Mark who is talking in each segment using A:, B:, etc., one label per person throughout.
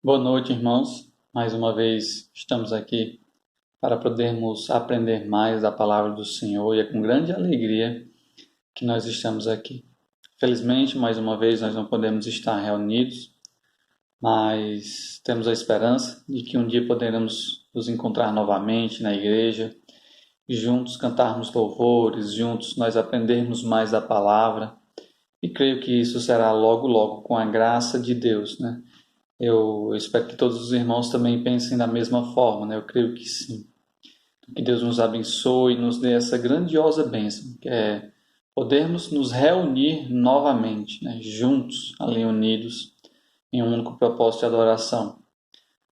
A: Boa noite, irmãos. Mais uma vez estamos aqui para podermos aprender mais da palavra do Senhor e é com grande alegria que nós estamos aqui. Felizmente, mais uma vez, nós não podemos estar reunidos, mas temos a esperança de que um dia poderemos nos encontrar novamente na igreja, e juntos cantarmos louvores, juntos nós aprendermos mais da palavra e creio que isso será logo, logo com a graça de Deus, né? Eu espero que todos os irmãos também pensem da mesma forma, né? Eu creio que sim. Que Deus nos abençoe e nos dê essa grandiosa bênção, que é podermos nos reunir novamente, né? Juntos, ali unidos, em um único propósito de adoração.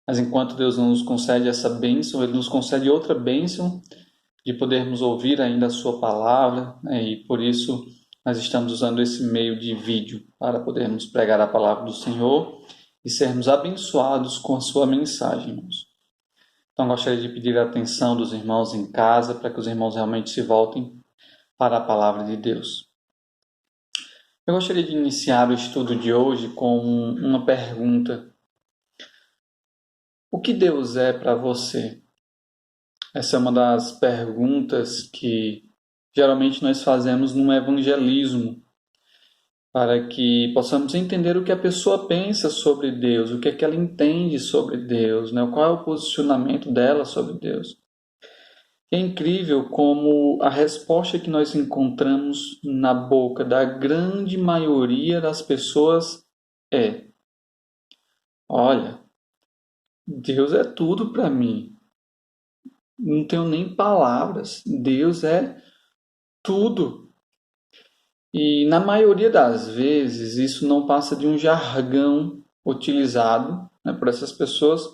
A: Mas enquanto Deus não nos concede essa bênção, Ele nos concede outra bênção de podermos ouvir ainda a Sua palavra, né? E por isso nós estamos usando esse meio de vídeo para podermos pregar a palavra do Senhor e sermos abençoados com a sua mensagem, irmãos. Então, gostaria de pedir a atenção dos irmãos em casa para que os irmãos realmente se voltem para a palavra de Deus. Eu gostaria de iniciar o estudo de hoje com uma pergunta. O que Deus é para você? Essa é uma das perguntas que geralmente nós fazemos no evangelismo, para que possamos entender o que a pessoa pensa sobre Deus, o que é que ela entende sobre Deus, né? Qual é o posicionamento dela sobre Deus. É incrível como a resposta que nós encontramos na boca da grande maioria das pessoas é: olha, Deus é tudo para mim. Não tenho nem palavras. Deus é tudo. E na maioria das vezes isso não passa de um jargão utilizado, né, por essas pessoas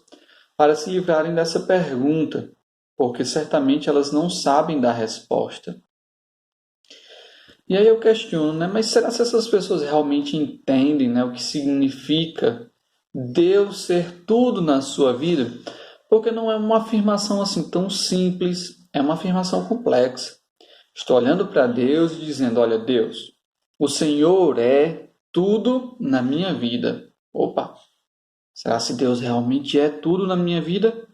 A: para se livrarem dessa pergunta, porque certamente elas não sabem da resposta. E aí eu questiono, né, mas será que essas pessoas realmente entendem, né, o que significa Deus ser tudo na sua vida? Porque não é uma afirmação assim tão simples, é uma afirmação complexa. Estou olhando para Deus e dizendo: olha, Deus, o Senhor é tudo na minha vida. Opa, será se Deus realmente é tudo na minha vida?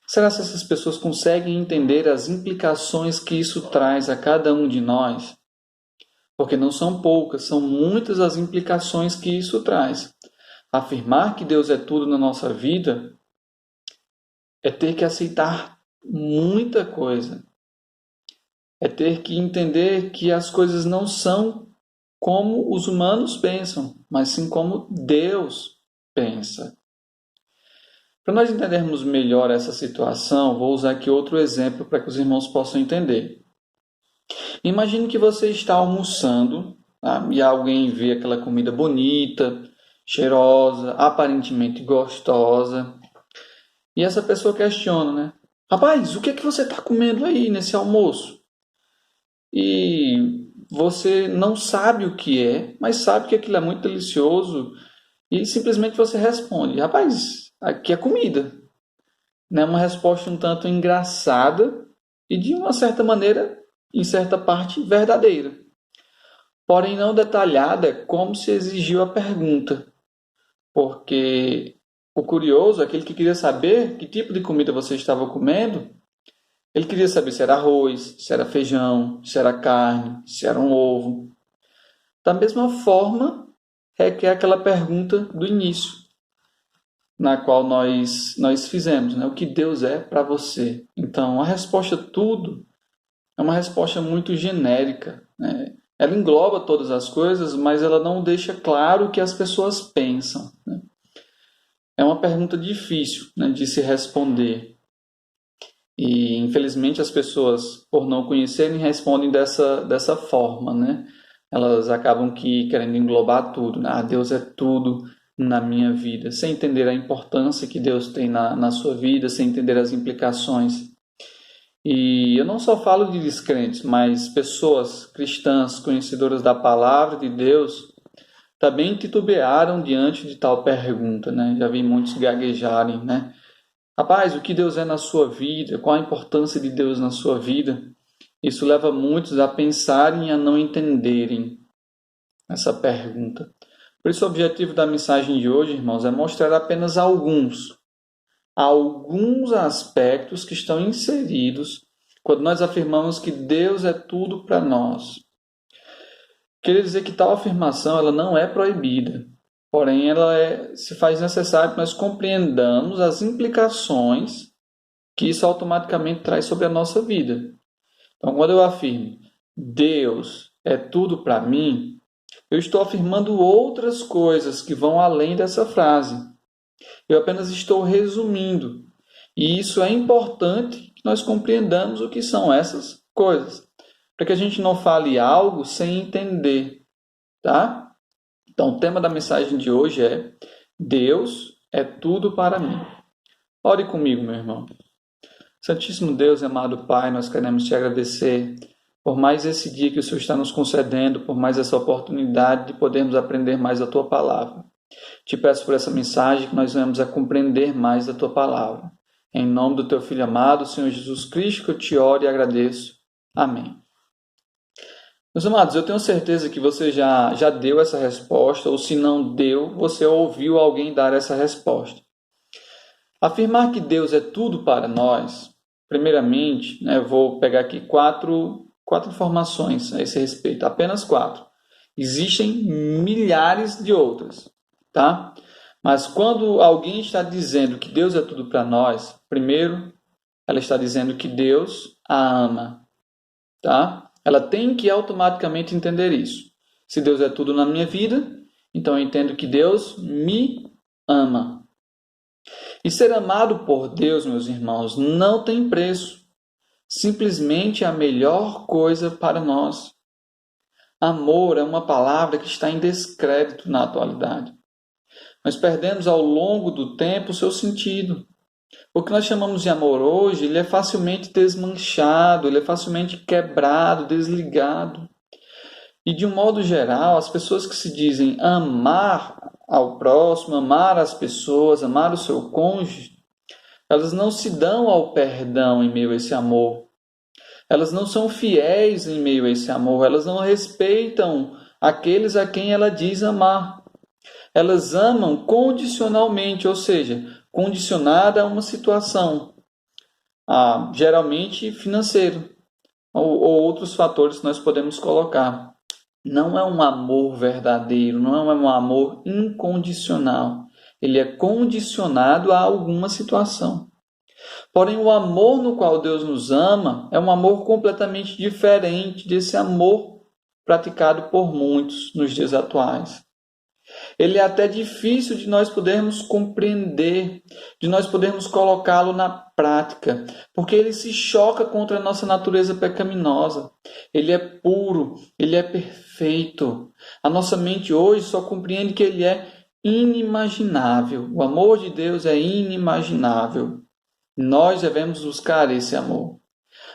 A: Será se essas pessoas conseguem entender as implicações que isso traz a cada um de nós? Porque não são poucas, são muitas as implicações que isso traz. Afirmar que Deus é tudo na nossa vida é ter que aceitar muita coisa. É ter que entender que as coisas não são como os humanos pensam, mas sim como Deus pensa. Para nós entendermos melhor essa situação, vou usar aqui outro exemplo para que os irmãos possam entender. Imagine que você está almoçando, tá? E alguém vê aquela comida bonita, cheirosa, aparentemente gostosa, e essa pessoa questiona, né? Rapaz, o que é que você está comendo aí nesse almoço? E você não sabe o que é, mas sabe que aquilo é muito delicioso e simplesmente você responde: rapaz, aqui é comida. Né? Uma resposta um tanto engraçada e de uma certa maneira, em certa parte, verdadeira. Porém não detalhada como se exigiu a pergunta. Porque o curioso, aquele que queria saber que tipo de comida você estava comendo, ele queria saber se era arroz, se era feijão, se era carne, se era um ovo. Da mesma forma, requer aquela pergunta do início, na qual nós fizemos, né? O que Deus é para você? Então, a resposta tudo é uma resposta muito genérica, né? Ela engloba todas as coisas, mas ela não deixa claro o que as pessoas pensam, né? É uma pergunta difícil, né, de se responder. E, infelizmente, as pessoas, por não conhecerem, respondem dessa forma, né? Elas acabam que querendo englobar tudo, né? Ah, Deus é tudo na minha vida, sem entender a importância que Deus tem na sua vida, sem entender as implicações. E eu não só falo de descrentes, mas pessoas cristãs, conhecedoras da palavra de Deus, também titubearam diante de tal pergunta, né? Já vi muitos gaguejarem, né? Rapaz, o que Deus é na sua vida? Qual a importância de Deus na sua vida? Isso leva muitos a pensarem e a não entenderem essa pergunta. Por isso, o objetivo da mensagem de hoje, irmãos, é mostrar apenas alguns aspectos que estão inseridos quando nós afirmamos que Deus é tudo para nós. Quer dizer que tal afirmação ela não é proibida, porém se faz necessário que nós compreendamos as implicações que isso automaticamente traz sobre a nossa vida. Então, quando eu afirmo Deus é tudo para mim, eu estou afirmando outras coisas que vão além dessa frase. Eu apenas estou resumindo. E isso é importante que nós compreendamos o que são essas coisas, para que a gente não fale algo sem entender, tá? Então, o tema da mensagem de hoje é Deus é tudo para mim. Ore comigo, meu irmão. Santíssimo Deus e amado Pai, nós queremos te agradecer por mais esse dia que o Senhor está nos concedendo, por mais essa oportunidade de podermos aprender mais a Tua Palavra. Te peço por essa mensagem que nós venhamos a compreender mais da Tua Palavra. Em nome do Teu Filho amado, Senhor Jesus Cristo, que eu te oro e agradeço. Amém. Meus amados, eu tenho certeza que você já deu essa resposta, ou se não deu, você ouviu alguém dar essa resposta. Afirmar que Deus é tudo para nós, primeiramente, eu vou pegar aqui quatro informações a esse respeito, apenas 4. Existem milhares de outras, tá? Mas quando alguém está dizendo que Deus é tudo para nós, primeiro, ela está dizendo que Deus a ama, tá? Ela tem que automaticamente entender isso. Se Deus é tudo na minha vida, então eu entendo que Deus me ama. E ser amado por Deus, meus irmãos, não tem preço. Simplesmente é a melhor coisa para nós. Amor é uma palavra que está em descrédito na atualidade. Nós perdemos ao longo do tempo o seu sentido. O que nós chamamos de amor hoje, ele é facilmente desmanchado, ele é facilmente quebrado, desligado. E de um modo geral, as pessoas que se dizem amar ao próximo, amar as pessoas, amar o seu cônjuge, elas não se dão ao perdão em meio a esse amor. Elas não são fiéis em meio a esse amor. Elas não respeitam aqueles a quem ela diz amar. Elas amam condicionalmente, ou seja, condicionada a uma situação, geralmente financeiro, ou outros fatores que nós podemos colocar. Não é um amor verdadeiro, não é um amor incondicional. Ele é condicionado a alguma situação. Porém, o amor no qual Deus nos ama é um amor completamente diferente desse amor praticado por muitos nos dias atuais. Ele é até difícil de nós podermos compreender, de nós podermos colocá-lo na prática, porque ele se choca contra a nossa natureza pecaminosa. Ele é puro, ele é perfeito. A nossa mente hoje só compreende que ele é inimaginável. O amor de Deus é inimaginável. Nós devemos buscar esse amor.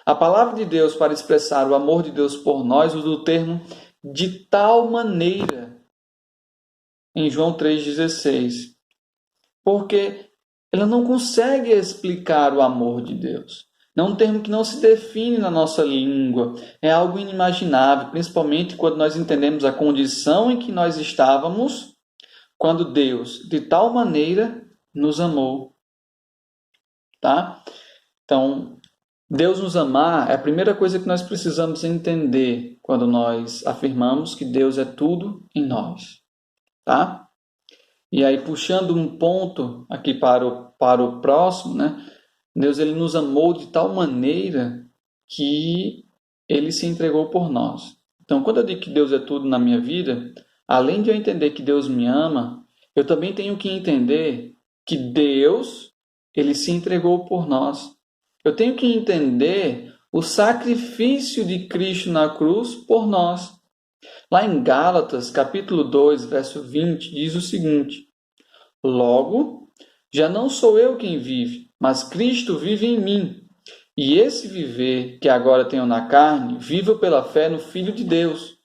A: A palavra de Deus para expressar o amor de Deus por nós usa o termo de tal maneira em João 3,16, porque ela não consegue explicar o amor de Deus. É um termo que não se define na nossa língua, é algo inimaginável, principalmente quando nós entendemos a condição em que nós estávamos quando Deus, de tal maneira, nos amou. Tá? Então, Deus nos amar é a primeira coisa que nós precisamos entender quando nós afirmamos que Deus é tudo em nós. Tá? E aí, puxando um ponto aqui para o próximo, Deus ele nos amou de tal maneira que ele se entregou por nós. Então, quando eu digo que Deus é tudo na minha vida, além de eu entender que Deus me ama, eu também tenho que entender que Deus ele se entregou por nós. Eu tenho que entender o sacrifício de Cristo na cruz por nós. Lá em Gálatas, capítulo 2, verso 20, diz o seguinte: logo, já não sou eu quem vive, mas Cristo vive em mim. E esse viver que agora tenho na carne, vivo pela fé no Filho de Deus,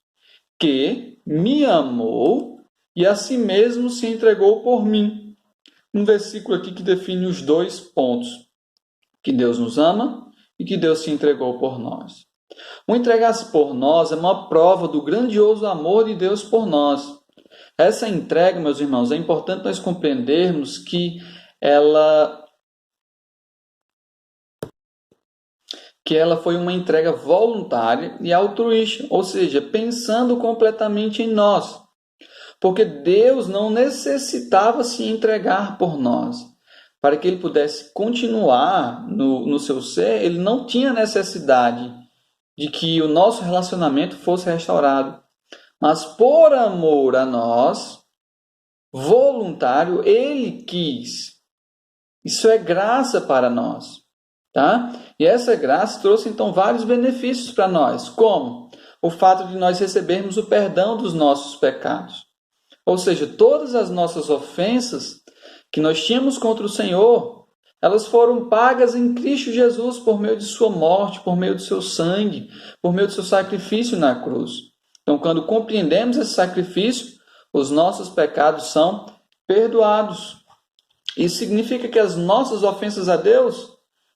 A: que me amou e a si mesmo se entregou por mim. Um versículo aqui que define os dois pontos: que Deus nos ama e que Deus se entregou por nós. O entregar-se por nós é uma prova do grandioso amor de Deus por nós. Essa entrega, meus irmãos, é importante nós compreendermos que ela foi uma entrega voluntária e altruísta, ou seja, pensando completamente em nós. Porque Deus não necessitava se entregar por nós. Para que ele pudesse continuar no seu ser, ele não tinha necessidade de que o nosso relacionamento fosse restaurado. Mas por amor a nós, voluntário, ele quis. Isso é graça para nós. Tá? E essa graça trouxe então vários benefícios para nós, como o fato de nós recebermos o perdão dos nossos pecados. Ou seja, todas as nossas ofensas que nós tínhamos contra o Senhor, elas foram pagas em Cristo Jesus por meio de sua morte, por meio do seu sangue, por meio do seu sacrifício na cruz. Então, quando compreendemos esse sacrifício, os nossos pecados são perdoados. Isso significa que as nossas ofensas a Deus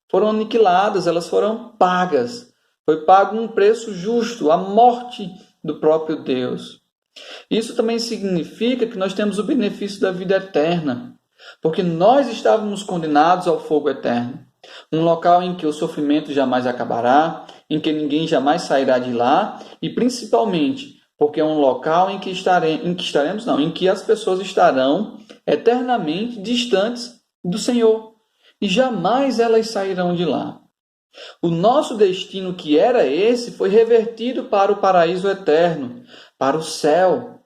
A: foram aniquiladas, elas foram pagas. Foi pago um preço justo, a morte do próprio Deus. Isso também significa que nós temos o benefício da vida eterna, porque nós estávamos condenados ao fogo eterno, um local em que o sofrimento jamais acabará, em que ninguém jamais sairá de lá, e principalmente porque é um local em que as pessoas estarão eternamente distantes do Senhor. E jamais elas sairão de lá. O nosso destino, que era esse, foi revertido para o paraíso eterno, para o céu,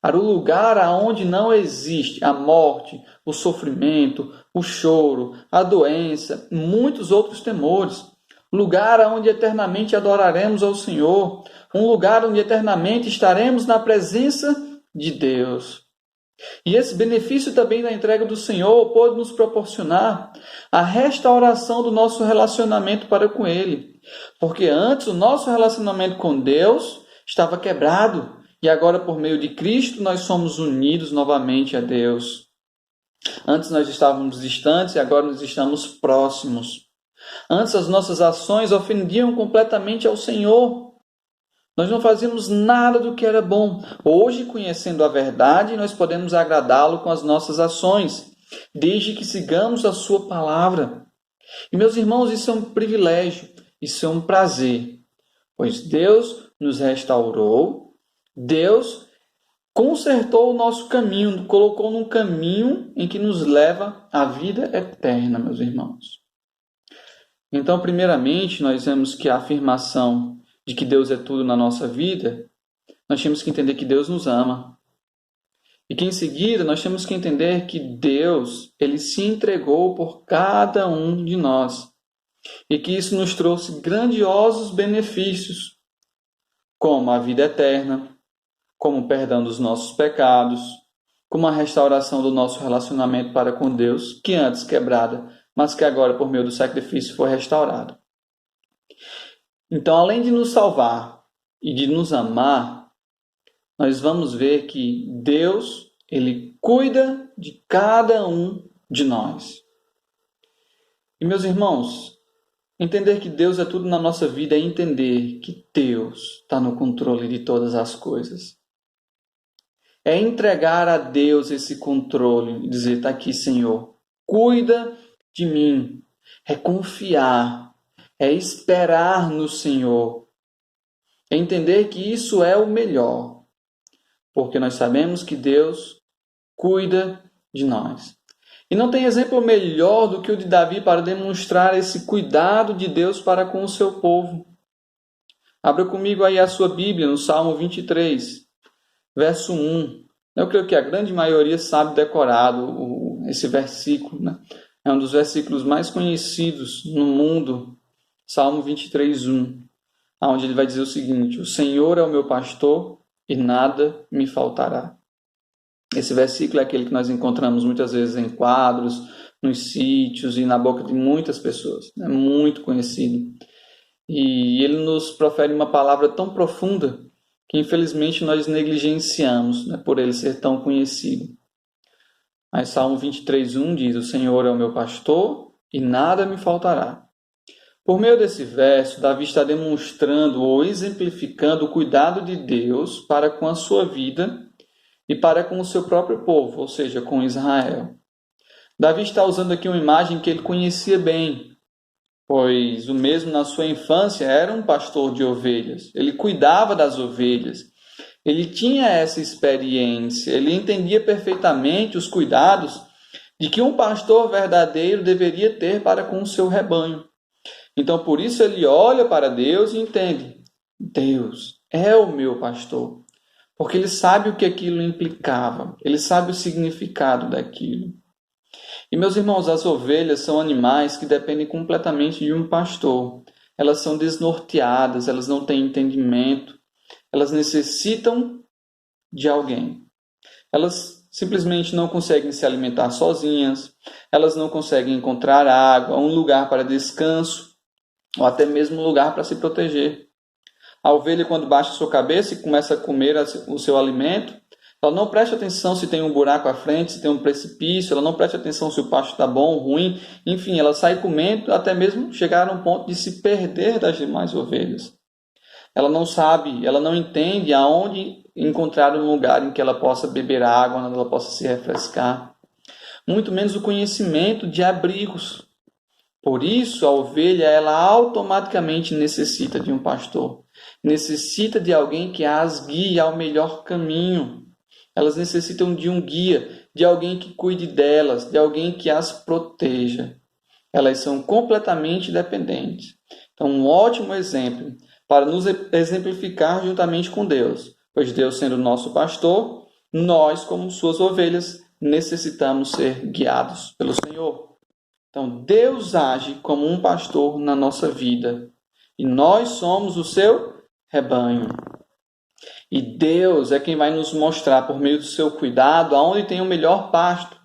A: para o lugar aonde não existe a morte, o sofrimento, o choro, a doença, muitos outros temores. Lugar onde eternamente adoraremos ao Senhor, um lugar onde eternamente estaremos na presença de Deus. E esse benefício também da entrega do Senhor pode nos proporcionar a restauração do nosso relacionamento para com Ele. Porque antes o nosso relacionamento com Deus estava quebrado e agora por meio de Cristo nós somos unidos novamente a Deus. Antes nós estávamos distantes e agora nós estamos próximos. Antes as nossas ações ofendiam completamente ao Senhor. Nós não fazíamos nada do que era bom. Hoje, conhecendo a verdade, nós podemos agradá-lo com as nossas ações, desde que sigamos a sua palavra. E, meus irmãos, isso é um privilégio, isso é um prazer, pois Deus nos restaurou, Deus consertou o nosso caminho, colocou num caminho em que nos leva à vida eterna, meus irmãos. Então, primeiramente, nós vemos que a afirmação de que Deus é tudo na nossa vida, nós temos que entender que Deus nos ama. E que em seguida nós temos que entender que Deus, Ele se entregou por cada um de nós. E que isso nos trouxe grandiosos benefícios, como a vida eterna, como o perdão dos nossos pecados, como a restauração do nosso relacionamento para com Deus, que antes quebrada, mas que agora por meio do sacrifício foi restaurado. Então, além de nos salvar e de nos amar, nós vamos ver que Deus, Ele cuida de cada um de nós. E, meus irmãos, entender que Deus é tudo na nossa vida é entender que Deus está no controle de todas as coisas. É entregar a Deus esse controle e dizer, está aqui, Senhor, cuida de mim. É confiar. É esperar no Senhor. É entender que isso é o melhor. Porque nós sabemos que Deus cuida de nós. E não tem exemplo melhor do que o de Davi para demonstrar esse cuidado de Deus para com o seu povo. Abra comigo aí a sua Bíblia no Salmo 23, verso 1. Eu creio que a grande maioria sabe decorado esse versículo, né? É um dos versículos mais conhecidos no mundo. Salmo 23, 1, onde ele vai dizer o seguinte: o Senhor é o meu pastor e nada me faltará. Esse versículo é aquele que nós encontramos muitas vezes em quadros, nos sítios e na boca de muitas pessoas. É muito conhecido. E ele nos profere uma palavra tão profunda que infelizmente nós negligenciamos, né, por ele ser tão conhecido. Mas Salmo 23, 1 diz: o Senhor é o meu pastor e nada me faltará. Por meio desse verso, Davi está demonstrando ou exemplificando o cuidado de Deus para com a sua vida e para com o seu próprio povo, ou seja, com Israel. Davi está usando aqui uma imagem que ele conhecia bem, pois o mesmo na sua infância era um pastor de ovelhas. Ele cuidava das ovelhas. Ele tinha essa experiência, ele entendia perfeitamente os cuidados de que um pastor verdadeiro deveria ter para com o seu rebanho. Então, por isso, ele olha para Deus e entende: Deus é o meu pastor. Porque ele sabe o que aquilo implicava, ele sabe o significado daquilo. E, meus irmãos, as ovelhas são animais que dependem completamente de um pastor. Elas são desnorteadas, elas não têm entendimento, elas necessitam de alguém. Elas simplesmente não conseguem se alimentar sozinhas, elas não conseguem encontrar água, um lugar para descanso, ou até mesmo um lugar para se proteger. A ovelha, quando baixa sua cabeça e começa a comer o seu alimento, ela não presta atenção se tem um buraco à frente, se tem um precipício, ela não presta atenção se o pasto está bom ou ruim, enfim, ela sai comendo até mesmo chegar a um ponto de se perder das demais ovelhas. Ela não sabe, ela não entende aonde encontrar um lugar em que ela possa beber água, onde ela possa se refrescar. Muito menos o conhecimento de abrigos. Por isso, a ovelha, ela automaticamente necessita de um pastor. Necessita de alguém que as guie ao melhor caminho. Elas necessitam de um guia, de alguém que cuide delas, de alguém que as proteja. Elas são completamente dependentes. Então, um ótimo exemplo para nos exemplificar juntamente com Deus. Pois Deus sendo nosso pastor, nós, como suas ovelhas, necessitamos ser guiados pelo Senhor. Então, Deus age como um pastor na nossa vida. E nós somos o seu rebanho. E Deus é quem vai nos mostrar, por meio do seu cuidado, aonde tem o melhor pasto.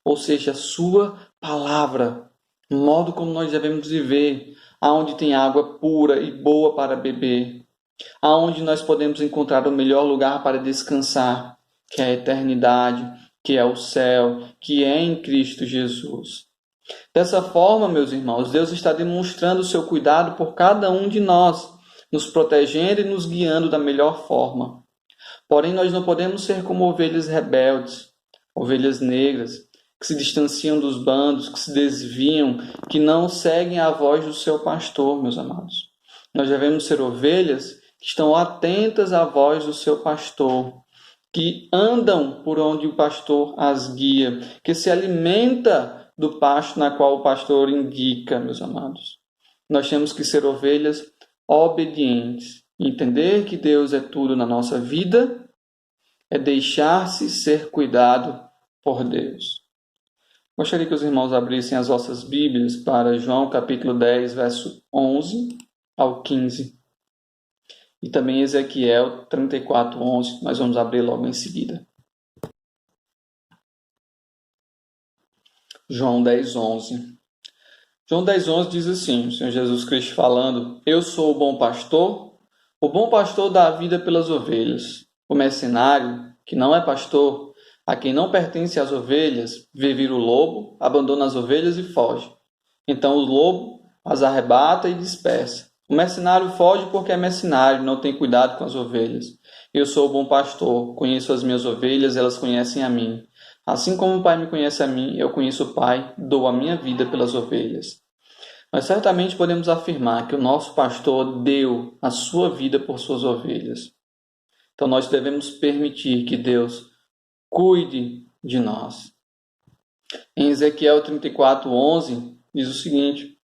A: Ou seja, a sua palavra. O modo como nós devemos viver. Aonde tem água pura e boa para beber. Aonde nós podemos encontrar o melhor lugar para descansar. Que é a eternidade, que é o céu, que é em Cristo Jesus. Dessa forma, meus irmãos, Deus está demonstrando o seu cuidado por cada um de nós, nos protegendo e nos guiando da melhor forma. Porém, nós não podemos ser como ovelhas rebeldes, ovelhas negras, que se distanciam dos bandos, que se desviam, que não seguem a voz do seu pastor, meus amados. Nós devemos ser ovelhas que estão atentas à voz do seu pastor, que andam por onde o pastor as guia, que se alimenta do pasto na qual o pastor indica, meus amados. Nós temos que ser ovelhas obedientes. Entender que Deus é tudo na nossa vida é deixar-se ser cuidado por Deus. Gostaria que os irmãos abrissem as vossas Bíblias para João capítulo 10, verso 11 ao 15. E também Ezequiel 34, 11. Nós vamos abrir logo em seguida. João 10, 11. João 10, 11 diz assim, o Senhor Jesus Cristo falando: Eu sou o bom pastor dá a vida pelas ovelhas. O mercenário, que não é pastor, a quem não pertence as ovelhas, vê vir o lobo, abandona as ovelhas e foge. Então o lobo as arrebata e dispersa. O mercenário foge porque é mercenário, não tem cuidado com as ovelhas. Eu sou o bom pastor, conheço as minhas ovelhas, elas conhecem a mim. Assim como o Pai me conhece a mim, eu conheço o Pai, dou a minha vida pelas ovelhas. Nós certamente podemos afirmar que o nosso pastor deu a sua vida por suas ovelhas. Então nós devemos permitir que Deus cuide de nós. Em Ezequiel 34, 11, diz o seguinte: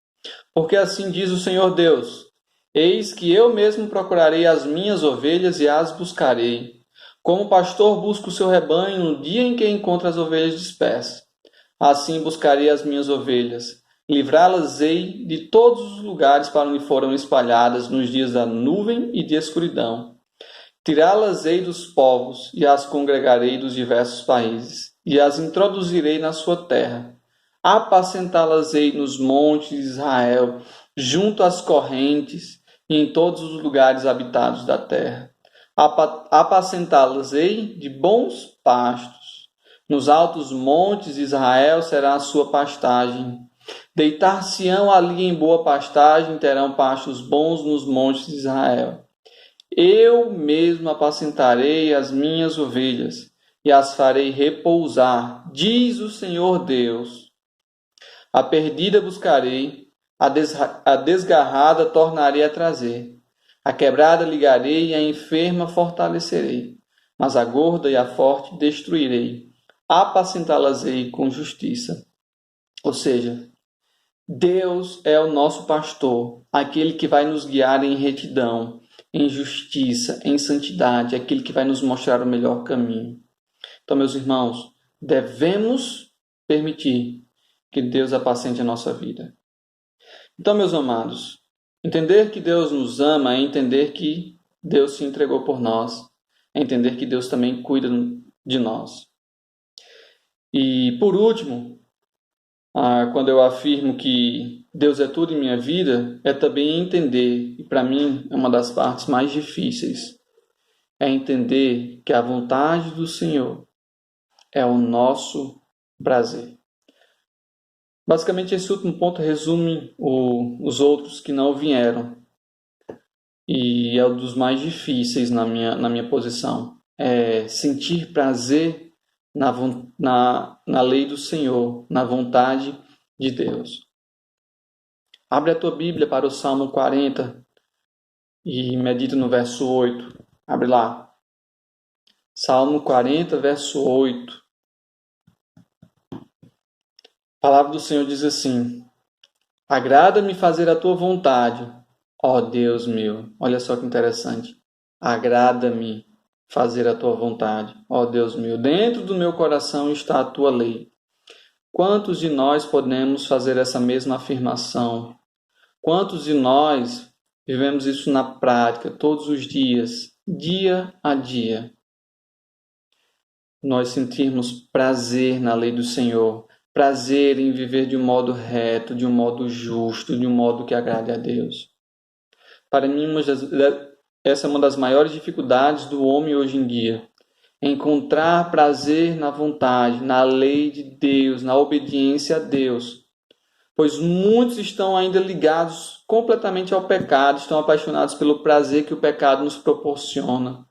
A: Porque assim diz o Senhor Deus: Eis que eu mesmo procurarei as minhas ovelhas e as buscarei. Como o pastor busca o seu rebanho no dia em que encontra as ovelhas dispersas. Assim buscarei as minhas ovelhas. Livrá-las-ei de todos os lugares para onde foram espalhadas nos dias da nuvem e de escuridão. Tirá-las-ei dos povos e as congregarei dos diversos países, e as introduzirei na sua terra. Apacentá-las-ei nos montes de Israel, junto às correntes e em todos os lugares habitados da terra. Apacentá-las-ei de bons pastos. Nos altos montes de Israel será a sua pastagem. Deitar-se-ão ali em boa pastagem, terão pastos bons nos montes de Israel. Eu mesmo apacentarei as minhas ovelhas, e as farei repousar, diz o Senhor Deus. A perdida buscarei, a desgarrada tornarei a trazer. A quebrada ligarei e a enferma fortalecerei. Mas a gorda e a forte destruirei. Apacentá-las-ei com justiça. Ou seja, Deus é o nosso pastor, aquele que vai nos guiar em retidão, em justiça, em santidade, aquele que vai nos mostrar o melhor caminho. Então, meus irmãos, devemos permitir que Deus apacente a nossa vida. Então, meus amados, entender que Deus nos ama é entender que Deus se entregou por nós, é entender que Deus também cuida de nós. E, por último, quando eu afirmo que Deus é tudo em minha vida, é também entender, e para mim é uma das partes mais difíceis, é entender que a vontade do Senhor é o nosso prazer. Basicamente, esse último ponto resume os outros que não vieram. E é um dos mais difíceis na minha posição. É sentir prazer na lei do Senhor, na vontade de Deus. Abre a tua Bíblia para o Salmo 40 e medita no verso 8. Abre lá. Salmo 40, verso 8. A palavra do Senhor diz assim: agrada-me fazer a tua vontade, ó Deus meu. Olha só que interessante. Agrada-me fazer a tua vontade, ó Deus meu. Dentro do meu coração está a tua lei. Quantos de nós podemos fazer essa mesma afirmação? Quantos de nós vivemos isso na prática, todos os dias, dia a dia? Nós sentirmos prazer na lei do Senhor, prazer em viver de um modo reto, de um modo justo, de um modo que agrade a Deus. Para mim, essa é uma das maiores dificuldades do homem hoje em dia. Encontrar prazer na vontade, na lei de Deus, na obediência a Deus. Pois muitos estão ainda ligados completamente ao pecado, estão apaixonados pelo prazer que o pecado nos proporciona.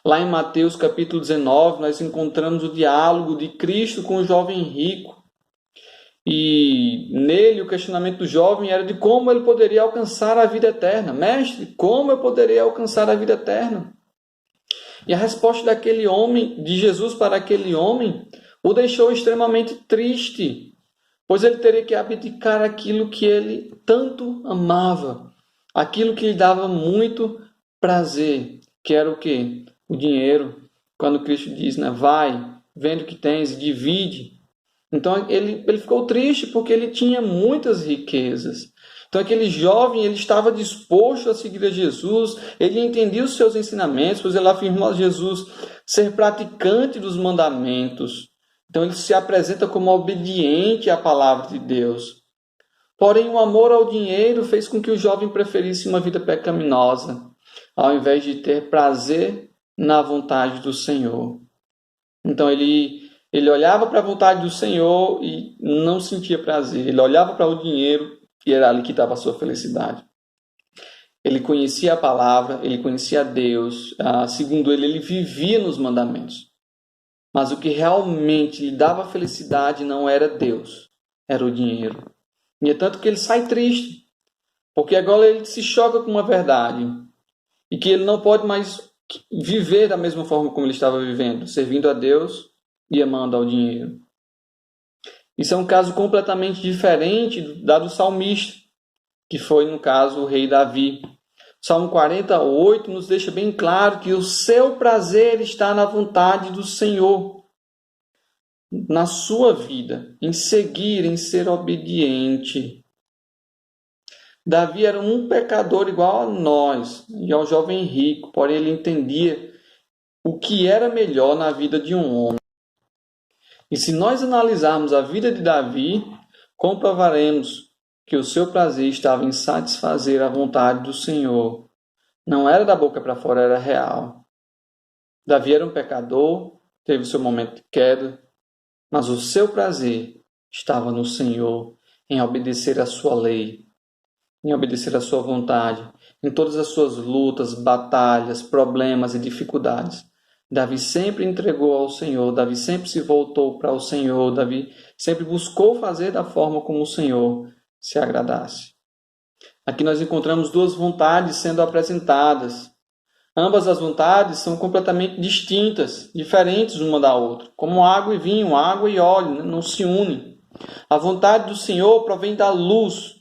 A: Lá em Mateus capítulo 19, nós encontramos o diálogo de Cristo com o jovem rico. E nele o questionamento do jovem era de como ele poderia alcançar a vida eterna. Mestre, como eu poderia alcançar a vida eterna? E a resposta daquele homem, de Jesus para aquele homem, o deixou extremamente triste, pois ele teria que abdicar aquilo que ele tanto amava, aquilo que lhe dava muito prazer, que era o quê? O dinheiro. Quando Cristo diz, né, vai, vende o que tens e divide. Então ele ficou triste porque ele tinha muitas riquezas. Então aquele jovem, ele estava disposto a seguir a Jesus, ele entendia os seus ensinamentos, pois ele afirmou a Jesus ser praticante dos mandamentos. Então ele se apresenta como obediente à palavra de Deus. Porém, o amor ao dinheiro fez com que o jovem preferisse uma vida pecaminosa, ao invés de ter prazer na vontade do Senhor. Então ele olhava para a vontade do Senhor e não sentia prazer. Ele olhava para o dinheiro e era ali que estava a sua felicidade. Ele conhecia a palavra, ele conhecia a Deus. Segundo ele vivia nos mandamentos. Mas o que realmente lhe dava felicidade não era Deus, era o dinheiro. E é tanto que ele sai triste, porque agora ele se choca com uma verdade e que ele não pode mais viver da mesma forma como ele estava vivendo, servindo a Deus e amando ao dinheiro. Isso é um caso completamente diferente do salmista, que foi, no caso, o rei Davi. O Salmo 48 nos deixa bem claro que o seu prazer está na vontade do Senhor, na sua vida, em seguir, em ser obediente. Davi era um pecador igual a nós e ao jovem rico, porém ele entendia o que era melhor na vida de um homem. E se nós analisarmos a vida de Davi, comprovaremos que o seu prazer estava em satisfazer a vontade do Senhor. Não era da boca para fora, era real. Davi era um pecador, teve seu momento de queda, mas o seu prazer estava no Senhor, em obedecer a sua lei, em obedecer a sua vontade, em todas as suas lutas, batalhas, problemas e dificuldades. Davi sempre entregou ao Senhor, Davi sempre se voltou para o Senhor, Davi sempre buscou fazer da forma como o Senhor se agradasse. Aqui nós encontramos duas vontades sendo apresentadas. Ambas as vontades são completamente distintas, diferentes uma da outra, como água e vinho, água e óleo, não se unem. A vontade do Senhor provém da luz.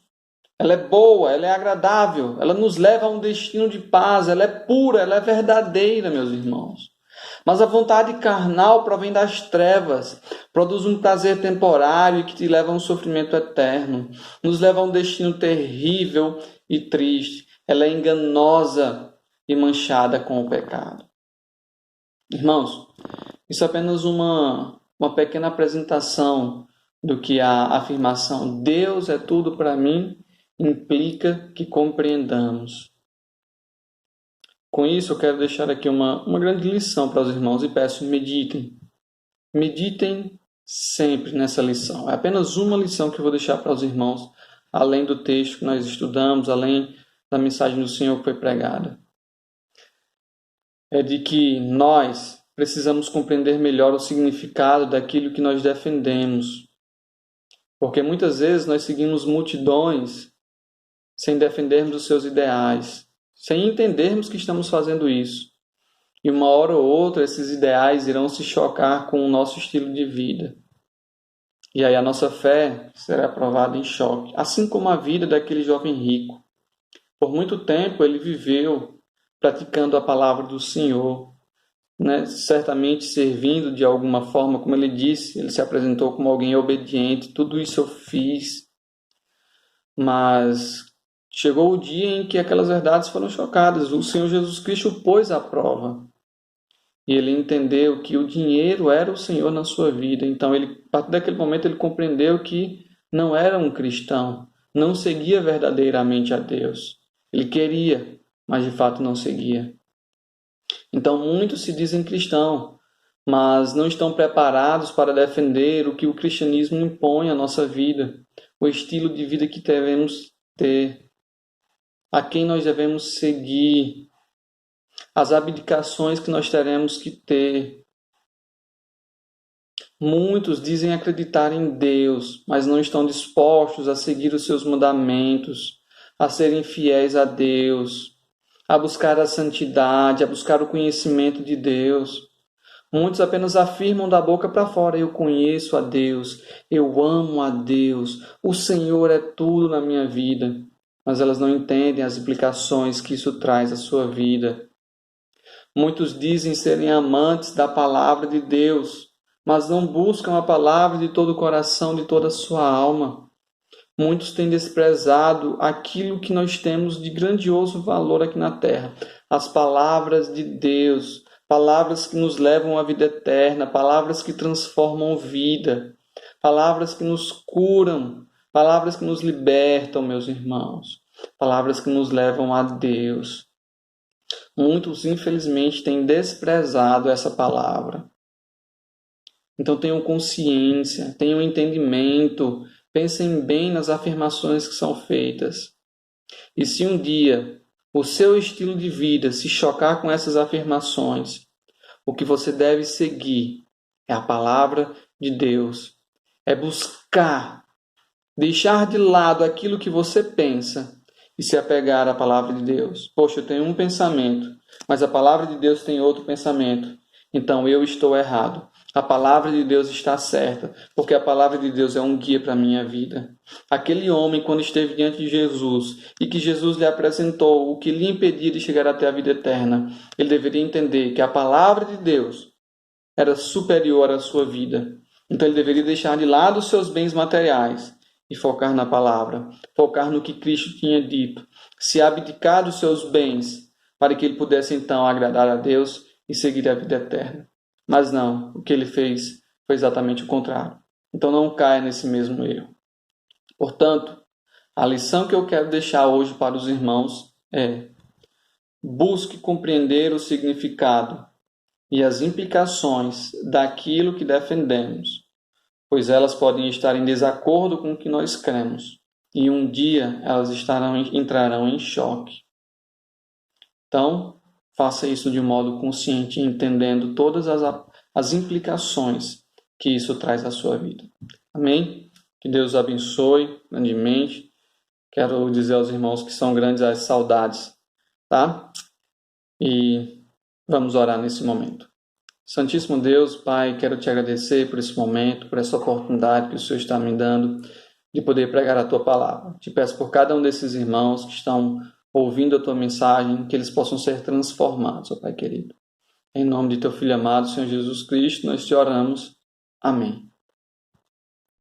A: Ela é boa, ela é agradável, ela nos leva a um destino de paz, ela é pura, ela é verdadeira, meus irmãos. Mas a vontade carnal provém das trevas, produz um prazer temporário que te leva a um sofrimento eterno, nos leva a um destino terrível e triste. Ela é enganosa e manchada com o pecado. Irmãos, isso é apenas uma pequena apresentação do que a afirmação Deus é tudo para mim implica que compreendamos. Com isso, eu quero deixar aqui uma grande lição para os irmãos e peço, meditem. Meditem sempre nessa lição. É apenas uma lição que eu vou deixar para os irmãos, além do texto que nós estudamos, além da mensagem do Senhor que foi pregada. É de que nós precisamos compreender melhor o significado daquilo que nós defendemos. Porque muitas vezes nós seguimos multidões sem defendermos os seus ideais, sem entendermos que estamos fazendo isso. E uma hora ou outra esses ideais irão se chocar com o nosso estilo de vida. E aí a nossa fé será provada em choque, assim como a vida daquele jovem rico. Por muito tempo ele viveu praticando a palavra do Senhor, certamente servindo de alguma forma, como ele disse, ele se apresentou como alguém obediente, tudo isso eu fiz. Mas chegou o dia em que aquelas verdades foram chocadas. O Senhor Jesus Cristo o pôs à prova. E ele entendeu que o dinheiro era o Senhor na sua vida. Então, a partir daquele momento, ele compreendeu que não era um cristão, não seguia verdadeiramente a Deus. Ele queria, mas de fato não seguia. Então, muitos se dizem cristão, mas não estão preparados para defender o que o cristianismo impõe à nossa vida, o estilo de vida que devemos ter, a quem nós devemos seguir, as abdicações que nós teremos que ter. Muitos dizem acreditar em Deus, mas não estão dispostos a seguir os seus mandamentos, a serem fiéis a Deus, a buscar a santidade, a buscar o conhecimento de Deus. Muitos apenas afirmam da boca para fora: eu conheço a Deus, eu amo a Deus, o Senhor é tudo na minha vida. Mas elas não entendem as implicações que isso traz à sua vida. Muitos dizem serem amantes da palavra de Deus, mas não buscam a palavra de todo o coração, de toda a sua alma. Muitos têm desprezado aquilo que nós temos de grandioso valor aqui na terra, as palavras de Deus, palavras que nos levam à vida eterna, palavras que transformam vida, palavras que nos curam, palavras que nos libertam, meus irmãos, palavras que nos levam a Deus. Muitos, infelizmente, têm desprezado essa palavra. Então tenham consciência, tenham entendimento, pensem bem nas afirmações que são feitas. E se um dia o seu estilo de vida se chocar com essas afirmações, o que você deve seguir é a palavra de Deus. É buscar, deixar de lado aquilo que você pensa e se apegar à palavra de Deus. Poxa, eu tenho um pensamento, mas a palavra de Deus tem outro pensamento. Então eu estou errado. A palavra de Deus está certa, porque a palavra de Deus é um guia para a minha vida. Aquele homem, quando esteve diante de Jesus e que Jesus lhe apresentou o que lhe impedia de chegar até a vida eterna, ele deveria entender que a palavra de Deus era superior à sua vida. Então ele deveria deixar de lado os seus bens materiais e focar na palavra, focar no que Cristo tinha dito, se abdicar dos seus bens para que ele pudesse então agradar a Deus e seguir a vida eterna. Mas não, o que ele fez foi exatamente o contrário. Então não caia nesse mesmo erro. Portanto, a lição que eu quero deixar hoje para os irmãos é: busque compreender o significado e as implicações daquilo que defendemos, pois elas podem estar em desacordo com o que nós cremos, e um dia elas entrarão em choque. Então, faça isso de um modo consciente, entendendo todas as implicações que isso traz à sua vida. Amém? Que Deus abençoe grandemente. Quero dizer aos irmãos que são grandes as saudades, tá? E vamos orar nesse momento. Santíssimo Deus, Pai, quero te agradecer por esse momento, por essa oportunidade que o Senhor está me dando de poder pregar a Tua palavra. Te peço por cada um desses irmãos que estão ouvindo a Tua mensagem, que eles possam ser transformados, ó Pai querido. Em nome de Teu Filho amado, Senhor Jesus Cristo, nós te oramos. Amém.